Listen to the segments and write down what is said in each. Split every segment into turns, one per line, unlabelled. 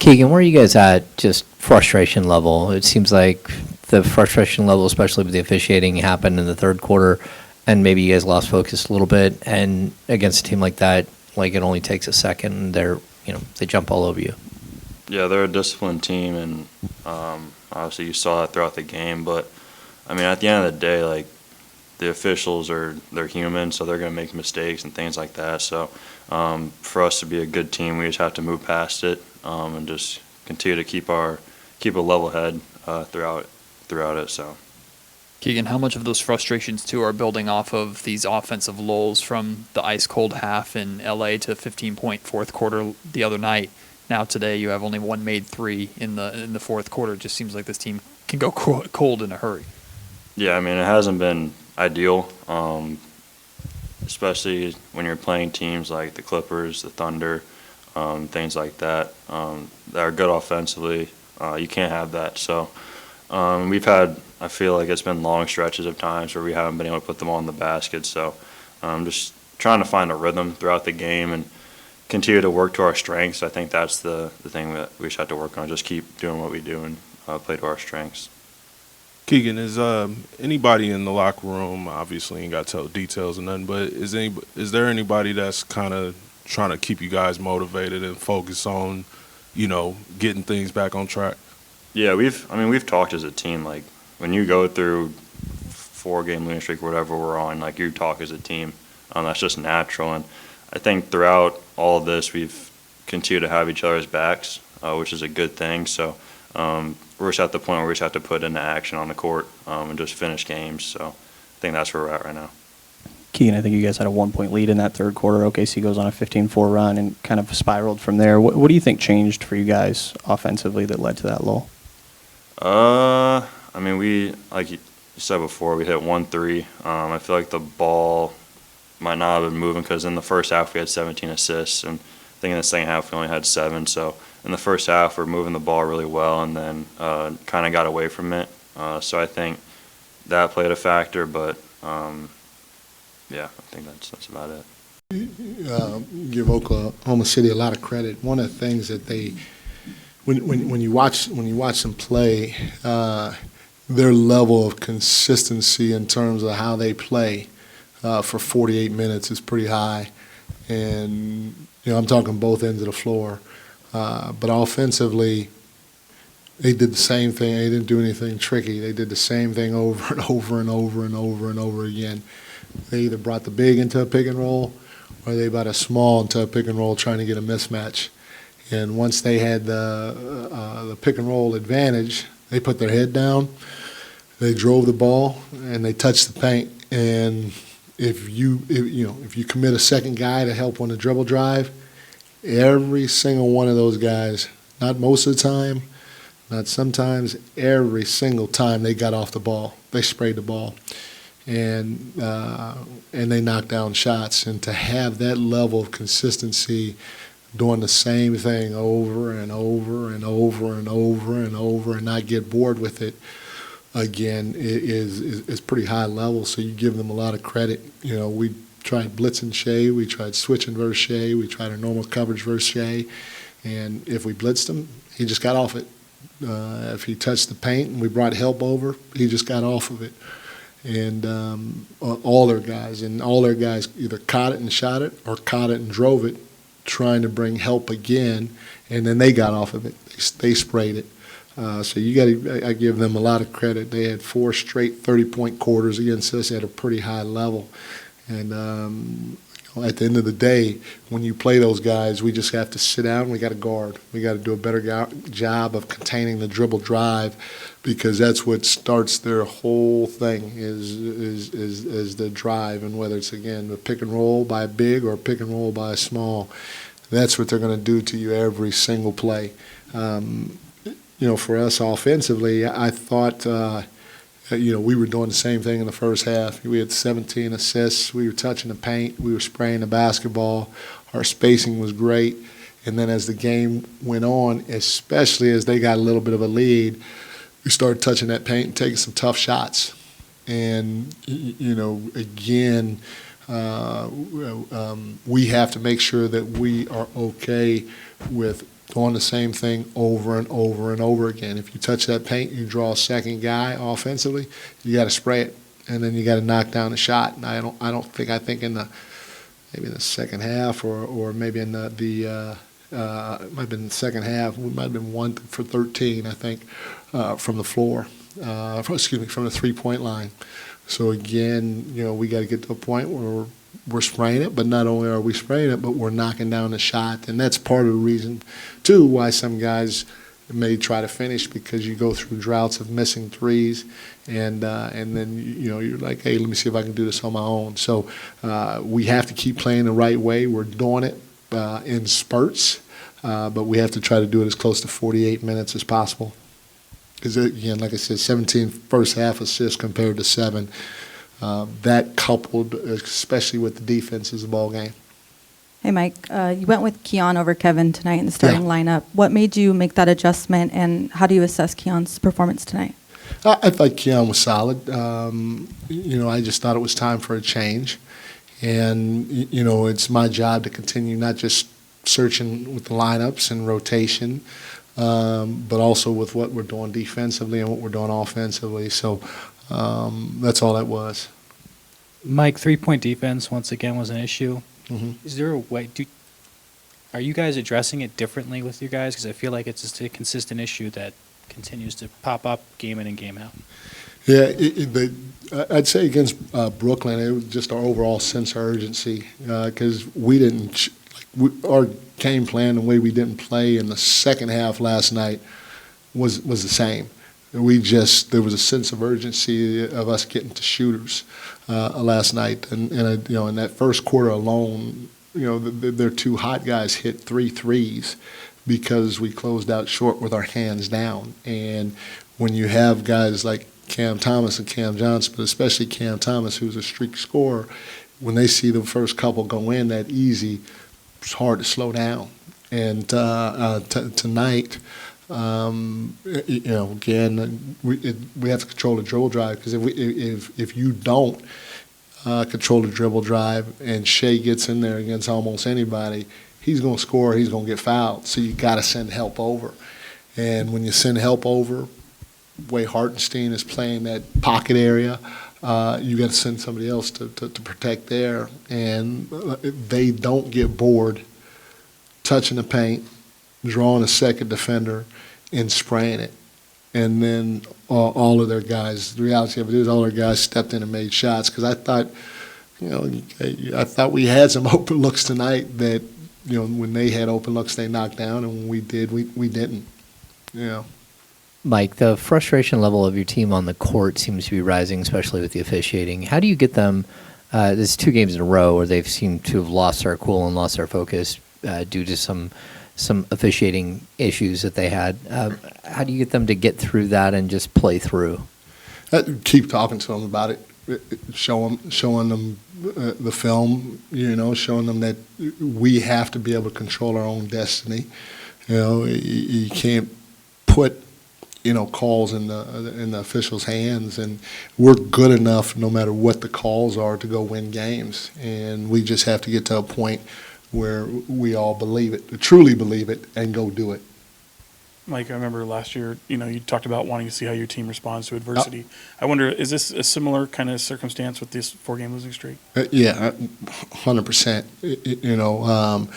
Keegan, where are you guys at, just frustration level? It seems like the frustration level, especially with the officiating, happened in the third quarter, and maybe you guys lost focus a little bit. And against a team like that, like, it only takes a second, and they jump all over you.
Yeah, they're a disciplined team, and obviously you saw that throughout the game. But I mean, at the end of the day, like, the officials they're human, so they're going to make mistakes and things like that. So for us to be a good team, we just have to move past it and just continue to keep a level head throughout it. So.
Keegan, how much of those frustrations, too, are building off of these offensive lulls from the ice-cold half in L.A. to 15-point fourth quarter the other night? Now today you have only one made three in the fourth quarter. It just seems like this team can go cold in a hurry.
Yeah, I mean, it hasn't been ideal, especially when you're playing teams like the Clippers, the Thunder, things like that that are good offensively. You can't have that. So I feel like it's been long stretches of times where we haven't been able to put them all in the basket. So just trying to find a rhythm throughout the game and continue to work to our strengths. I think that's the thing that we just have to work on. Just keep doing what we do and play to our strengths.
Keegan, is anybody in the locker room, obviously you ain't got to tell details or nothing, but is there anybody that's kind of trying to keep you guys motivated and focus on, getting things back on track?
Yeah, we've talked as a team. Like, when you go through 4-game losing streak, whatever we're on, like, you talk as a team. That's just natural. And I think throughout all of this, we've continued to have each other's backs, which is a good thing. So we're just at the point where we just have to put into action on the court and just finish games. So I think that's where we're at right now.
Keegan, I think you guys had a 1-point lead in that third quarter. OKC goes on a 15-4 run and kind of spiraled from there. What do you think changed for you guys offensively that led to that lull?
I mean, like you said before, we hit 1-3. I feel like the ball might not have been moving because in the first half we had 17 assists, and I think in the second half we only had 7. So in the first half we're moving the ball really well, and then kind of got away from it. So I think that played a factor, but yeah, I think that's about it.
Give Oklahoma City a lot of credit. One of the things that when you watch them play, their level of consistency in terms of how they play for 48 minutes is pretty high, and I'm talking both ends of the floor. But offensively, they did the same thing. They didn't do anything tricky. They did the same thing over and over and over and over and over again. They either brought the big into a pick and roll, or they brought a small into a pick and roll trying to get a mismatch. And once they had the pick and roll advantage, they put their head down, they drove the ball, and they touched the paint. And if you commit a second guy to help on the dribble drive, every single one of those guys, not most of the time, not sometimes, every single time they got off the ball, they sprayed the ball, and they knocked down shots. And to have that level of consistency, doing the same thing over and over and over and over and over, and not get bored with it again, is pretty high level. So you give them a lot of credit. We tried blitzing Shea, we tried switching versus Shea, we tried a normal coverage versus Shea, and if we blitzed him, he just got off it. If he touched the paint and we brought help over, he just got off of it. And all their guys either caught it and shot it or caught it and drove it, trying to bring help again, and then they got off of it. They sprayed it. So I give them a lot of credit. They had 4 straight 30-point quarters against us at a pretty high level. And at the end of the day, when you play those guys, we just have to sit down. We got to guard. We got to do a better job of containing the dribble drive, because that's what starts their whole thing is the drive. And whether it's, again, a pick and roll by a big or a pick and roll by a small, that's what they're going to do to you every single play. For us offensively, I thought we were doing the same thing in the first half. We had 17 assists. We were touching the paint. We were spraying the basketball. Our spacing was great. And then as the game went on, especially as they got a little bit of a lead, we started touching that paint and taking some tough shots. And, again, we have to make sure that we are okay with doing the same thing over and over and over again. If you touch that paint, you draw a second guy offensively, you got to spray it, and then you got to knock down the shot. And I think in the maybe in the second half or maybe in the it might have been the second half, we might have been 1 for 13, I think, from the floor. From the three-point line. So again, we got to get to a point where we're spraying it, but not only are we spraying it, but we're knocking down the shot, and that's part of the reason too why some guys may try to finish, because you go through droughts of missing threes, and then you're like, hey, let me see if I can do this on my own. So we have to keep playing the right way. We're doing it in spurts, but we have to try to do it as close to 48 minutes as possible. Because again, like I said, 17 first half assists compared to 7. That coupled, especially with the defense, is a ball game.
Hey, Mike, you went with Keon over Kevin tonight in the starting lineup. What made you make that adjustment, and how do you assess Keon's performance tonight?
I thought Keon was solid. I just thought it was time for a change. And, it's my job to continue not just searching with the lineups and rotation, but also with what we're doing defensively and what we're doing offensively. So that's all that was.
Mike, 3-point defense once again was an issue.
Mm-hmm.
Is there a way? Are you guys addressing it differently with you guys? Because I feel like it's just a consistent issue that continues to pop up game in and game out.
Yeah, I'd say against Brooklyn, it was just our overall sense of urgency, because we didn't. Our game plan, the way we didn't play in the second half last night, was the same. There was a sense of urgency of us getting to shooters last night, and in that first quarter alone, their 2 hot guys hit 3 threes because we closed out short with our hands down. And when you have guys like Cam Thomas and Cam Johnson, but especially Cam Thomas, who's a streak scorer, when they see the first couple go in that easy, it's hard to slow down. And tonight, again, we have to control the dribble drive, because if you don't control the dribble drive and Shea gets in there against almost anybody, he's going to score, he's going to get fouled. So you got to send help over. And when you send help over, way Hartenstein is playing that pocket area, you got to send somebody else to protect there. And they don't get bored touching the paint, drawing a second defender, and spraying it. And then all of their guys, the reality of it is all their guys stepped in and made shots, because I thought we had some open looks tonight that, when they had open looks, they knocked down, and when we did, we didn't.
Mike, the frustration level of your team on the court seems to be rising, especially with the officiating. How do you get them? There's 2 games in a row where they've seemed to have lost their cool and lost their focus due to some officiating issues that they had. How do you get them to get through that and just play through?
Keep talking to them about it. Showing them the film. Showing them that we have to be able to control our own destiny. You can't put calls in the officials' hands, and we're good enough no matter what the calls are to go win games, and we just have to get to a point where we all believe it, truly believe it, and go do it.
Mike, I remember last year, you talked about wanting to see how your team responds to adversity. I wonder, is this a similar kind of circumstance with this 4-game losing streak?
Yeah, 100%.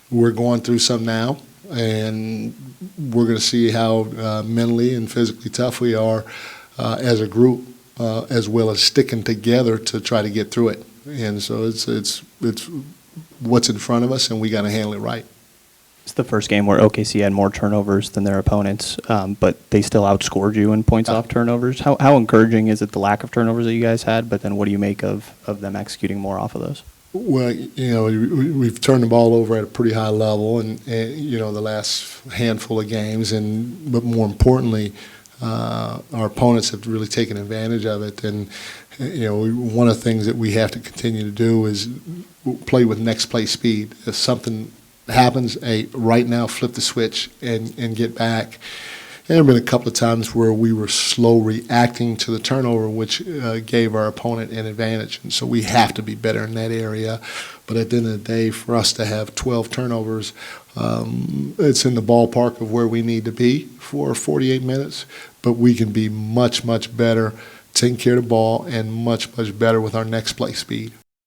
We're going through some now, and we're going to see how mentally and physically tough we are as a group, as well as sticking together to try to get through it. And so it's what's in front of us, and we got to handle it right.
It's the first game where OKC had more turnovers than their opponents, but they still outscored you in points off turnovers. How encouraging is it, the lack of turnovers that you guys had, but then what do you make of them executing more off of those?
Well, we've turned the ball over at a pretty high level, and the last handful of games, but more importantly, our opponents have really taken advantage of it. And one of the things that we have to continue to do is play with next play speed. If something happens, right now, flip the switch and get back. There have been a couple of times where we were slow reacting to the turnover, which gave our opponent an advantage. And so we have to be better in that area. But at the end of the day, for us to have 12 turnovers, it's in the ballpark of where we need to be for 48 minutes. But we can be much, much better taking care of the ball and much, much better with our next play speed.